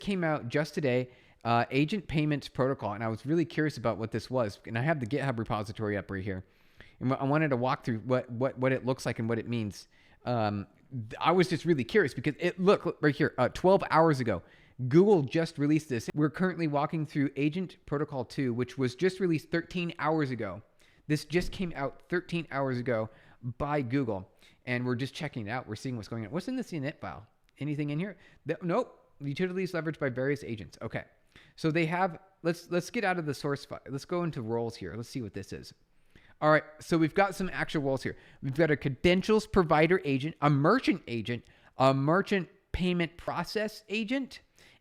came out just today, Agent Payments Protocol, and I was really curious about what this was. And I have the GitHub repository up right here. And I wanted to walk through what it looks like and what it means. I was just really curious because look right here, 12 hours ago, Google just released this. We're currently walking through Agent Protocol 2, which was just released 13 hours ago. This just came out 13 hours ago by Google, and we're just checking it out. We're seeing what's going on. What's in the init file? Anything in here? Nope. Utilities leveraged by various agents. Okay. So they have, let's get out of the source file. Let's go into roles here. Let's see what this is. All right, so we've got some actual roles here. We've got a credentials provider agent, a merchant payment process agent,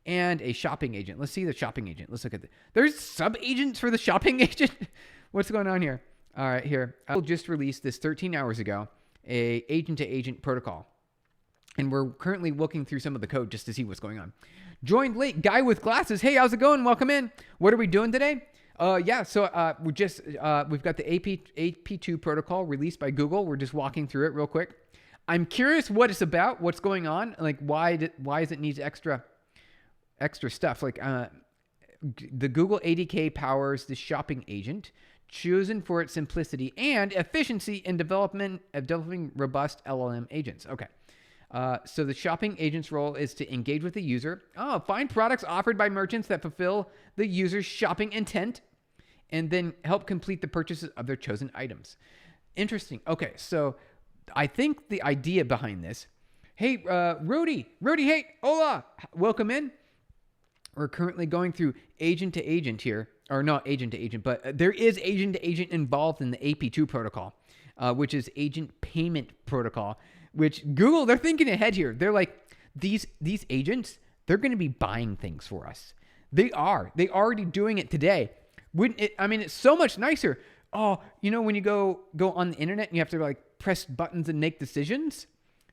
and a shopping agent. Let's see the shopping agent. Let's look at there's sub-agents for the shopping agent. What's going on here? All right, here. Apple just released this 13 hours ago, a agent-to-agent protocol. And we're currently looking through some of the code just to see what's going on. Joined late, guy with glasses. Hey, how's it going? Welcome in. What are we doing today? We've got the AP2 protocol released by Google. We're just walking through it real quick. I'm curious what it's about, what's going on, like why does it need extra stuff? Like the Google ADK powers the shopping agent, chosen for its simplicity and efficiency in developing robust LLM agents. Okay. So the shopping agent's role is to engage with the user, find products offered by merchants that fulfill the user's shopping intent, and then help complete the purchases of their chosen items. Interesting. Okay, so I think the idea behind this, hey, Rudy, hey, hola, welcome in. We're currently going through agent to agent here, or not agent to agent, but there is agent to agent involved in the AP2 protocol, which is agent payment protocol, which Google, they're thinking ahead here. They're like, these agents, they're going to be buying things for us. They already doing it today. It's so much nicer. Oh, when you go on the internet and you have to like press buttons and make decisions.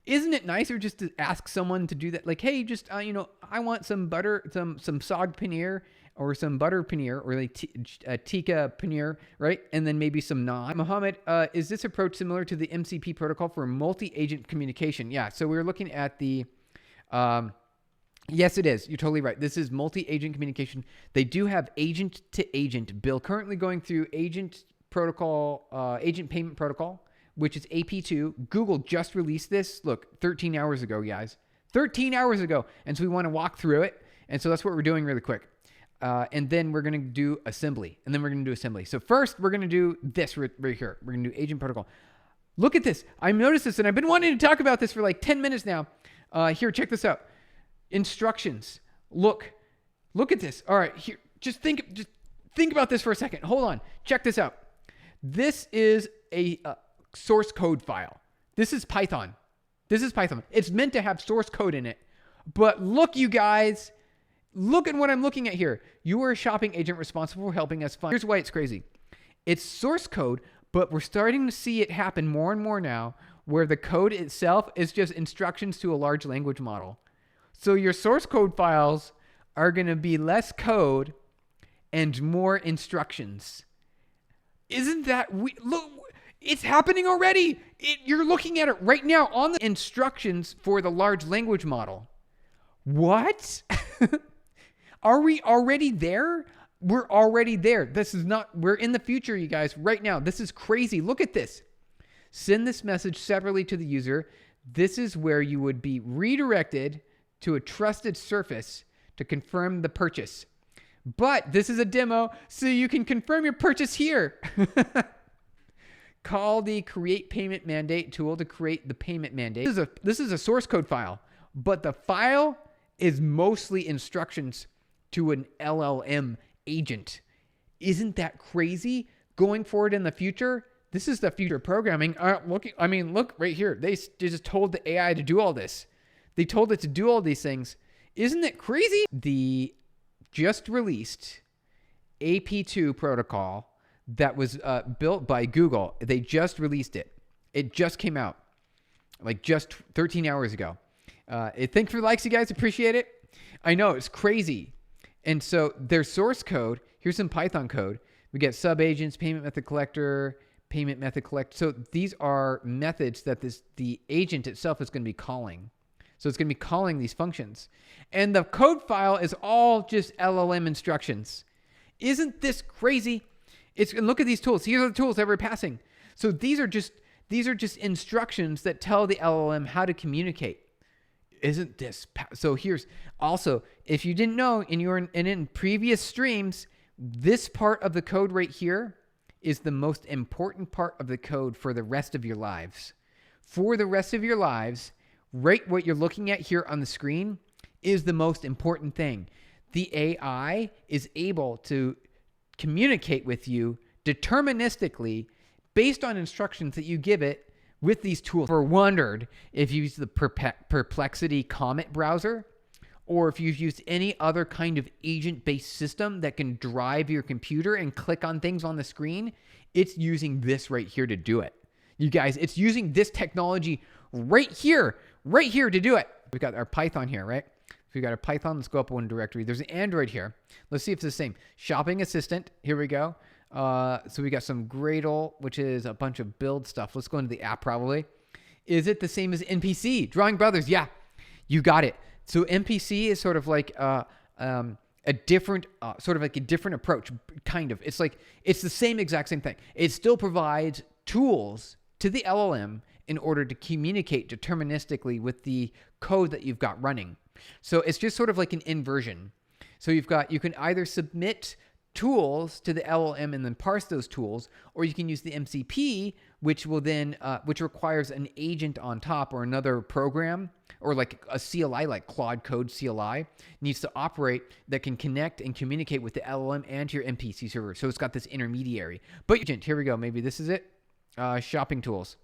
Isn't it nicer just to ask someone to do that? Like, hey, just, I want some butter, some sog paneer or some butter paneer or like tikka paneer, right? And then maybe some naan. Mohammed, is this approach similar to the MCP protocol for multi-agent communication? Yeah, so we're looking at the, yes, it is. You're totally right. This is multi-agent communication. They do have agent-to-agent build. Currently going through agent payment protocol, which is AP2. Google just released this. Look, 13 hours ago, guys. 13 hours ago. And so we want to walk through it. And so that's what we're doing really quick. And then we're going to do assembly. So first, we're going to do this right here. We're going to do agent protocol. Look at this. I noticed this, and I've been wanting to talk about this for like 10 minutes now. Here, check this out. Instructions. Look at this. All right, here. Just think about this for a second. Hold on. Check this out. This is a source code file. This is Python. It's meant to have source code in it. But look, you guys. Look at what I'm looking at here. You are a shopping agent responsible for helping us find. Here's why it's crazy. It's source code, but we're starting to see it happen more and more now where the code itself is just instructions to a large language model. So your source code files are going to be less code and more instructions. Isn't that look? It's happening already. You're looking at it right now on the instructions for the large language model. What? Are we already there? We're already there. We're in the future, you guys, right now. This is crazy. Look at this. Send this message separately to the user. This is where you would be redirected to a trusted surface to confirm the purchase. But this is a demo, so you can confirm your purchase here. Call the create payment mandate tool to create the payment mandate. This is a source code file, but the file is mostly instructions to an LLM agent. Isn't that crazy? Going forward in the future, this is the future programming. Look right here. They just told the AI to do all this. They told it to do all these things. Isn't it crazy? The just released AP2 protocol that was built by Google, they just released it. It just came out like just 13 hours ago. Thanks for the likes, you guys. Appreciate it. I know, it's crazy. And so their source code, here's some Python code. We get sub-agents, payment method collector. So these are methods that the agent itself is going to be calling. So it's going to be calling these functions. And the code file is all just LLM instructions. Isn't this crazy? And look at these tools. These are the tools that we're passing. So these are just instructions that tell the LLM how to communicate. Isn't this? So here's also, if you didn't know in previous streams, this part of the code right here is the most important part of the code for the rest of your lives. For the rest of your lives, right, what you're looking at here on the screen is the most important thing. The AI is able to communicate with you deterministically based on instructions that you give it with these tools. Ever wondered if you use the Perplexity Comet browser, or if you've used any other kind of agent-based system that can drive your computer and click on things on the screen? It's using this right here to do it. You guys, it's using this technology right here to do it. We've got our Python here, right? We've got our Python. Let's go up one directory. There's an Android here. Let's see if it's the same. Shopping assistant. Here we go. So we got some Gradle, which is a bunch of build stuff. Let's go into the app probably. Is it the same as NPC? Drawing Brothers. Yeah, you got it. So NPC is sort of like a different approach, kind of. It's the same exact same thing. It still provides tools to the LLM in order to communicate deterministically with the code that you've got running. So it's just sort of like an inversion. So you can either submit tools to the LLM and then parse those tools, or you can use the MCP, which will then which requires an agent on top or another program, or like a CLI, like Claude Code CLI, needs to operate that can connect and communicate with the LLM and to your MPC server. So it's got this intermediary. But agent, here we go. Maybe this is it. Shopping tools.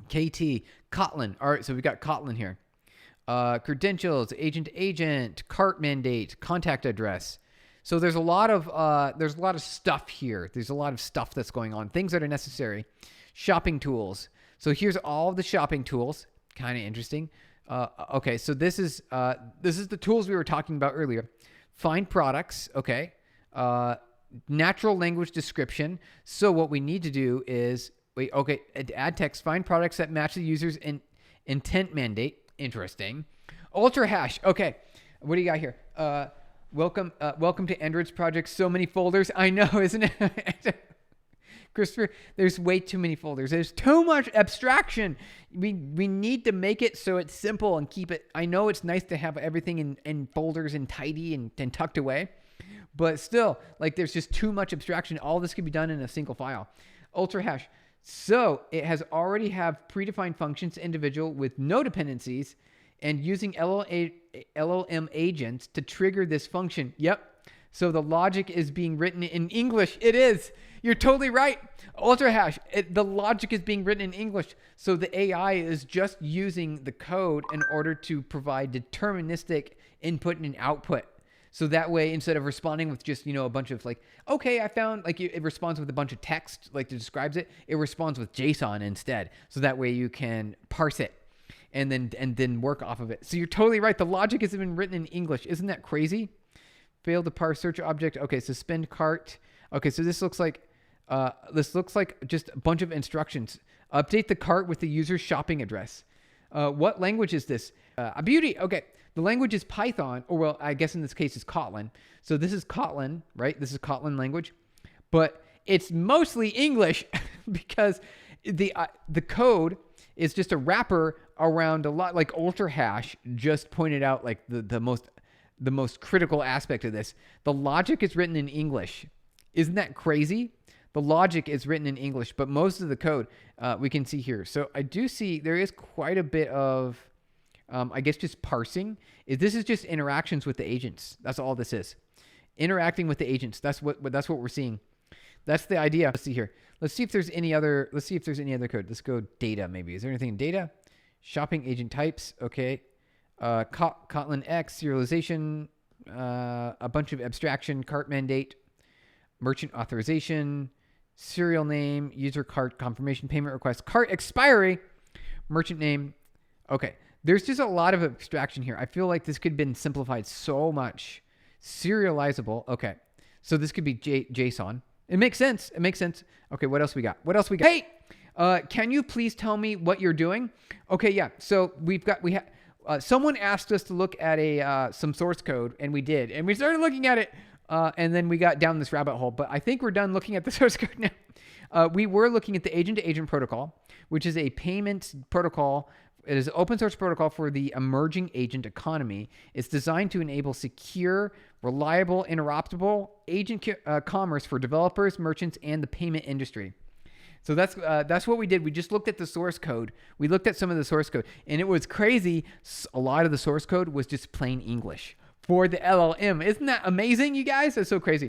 KT, Kotlin. All right, so we got Kotlin here. Credentials, agent, cart mandate, contact address. So there's a lot of stuff here. There's a lot of stuff that's going on. Things that are necessary. Shopping tools. So here's all of the shopping tools. Kind of interesting. Okay, so this is the tools we were talking about earlier. Find products. Okay. Natural language description. So what we need to do is add text. Find products that match the user's intent mandate. Interesting. Ultra hash. Okay. What do you got here? Welcome to Android's project. So many folders. I know, isn't it? Christopher, there's way too many folders. There's too much abstraction. We need to make it so it's simple and keep it. I know it's nice to have everything in folders and tidy and tucked away, but still, like, there's just too much abstraction. All this can be done in a single file. Ultra hash. So it has already have predefined functions individual with no dependencies, and using LLM agents to trigger this function. Yep. So the logic is being written in English. It is. You're totally right. Ultra hash. The logic is being written in English. So the AI is just using the code in order to provide deterministic input and output. So that way, instead of responding with just, a bunch of okay, I found, it responds with a bunch of text, that describes it. It responds with JSON instead. So that way you can parse it and then work off of it. So you're totally right. The logic has been written in English. Isn't that crazy? Failed to parse search object. Okay, suspend cart. Okay, so this looks like just a bunch of instructions. Update the cart with the user's shopping address. What language is this? A beauty. Okay, the language is Python, or well, I guess in this case it's Kotlin. So this is Kotlin, right? This is Kotlin language, but it's mostly English because the code is just a wrapper around a lot, like Ultra hash just pointed out, like the most critical aspect of this. The logic is written in English. Isn't that crazy? The logic is written in English, but most of the code we can see here. So I do see there is quite a bit of, I guess, just parsing. This is just interactions with the agents. That's all this is. Interacting with the agents. That's what we're seeing. That's the idea. Let's see here. Let's see if there's any other code. Let's go data maybe. Is there anything in data? Shopping agent types. Okay. Kotlin X, serialization, a bunch of abstraction, cart mandate, merchant authorization, serial name, user cart confirmation, payment request, cart expiry, merchant name. Okay. There's just a lot of abstraction here. I feel like this could have been simplified so much. Serializable. Okay. So this could be JSON. It makes sense. Okay, what else we got? Hey, can you please tell me what you're doing? Okay, yeah. So we Someone asked us to look at some source code, and we did. And we started looking at it, and then we got down this rabbit hole. But I think we're done looking at the source code now. We were looking at the agent-to-agent protocol, which is a payment protocol. It is an open source protocol for the emerging agent economy. It's designed to enable secure, reliable, interoperable agent commerce for developers, merchants, and the payment industry. So that's what we did. We just looked at the source code. We looked at some of the source code, and it was crazy. A lot of the source code was just plain English for the LLM. Isn't that amazing, you guys? That's so crazy.